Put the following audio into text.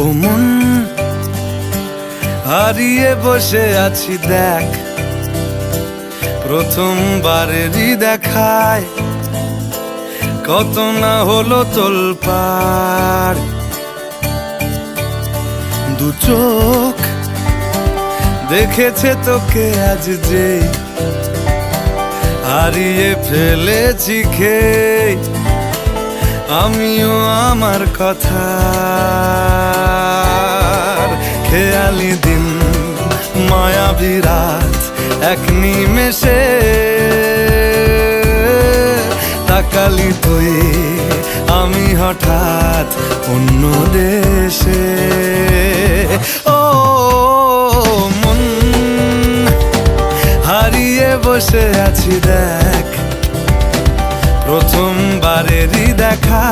ও মন, হারিয়ে বসে আছি দেখ, প্রথমবারেরই দেখায় কত না হলো তোলপাড়। দু চোখ দেখেছে তোকে আজ যে, হারিয়ে ফেলেছি খেয়ে আমিও আমার কথা। খেয়ালি দিন, মায়াবী রাত, এক নিমেষে তাকালি তুই আমি হঠাৎ অন্য দেশে। ও মন, হারিয়ে বসে আছি দেখ, প্রথমবারেরই দেখা।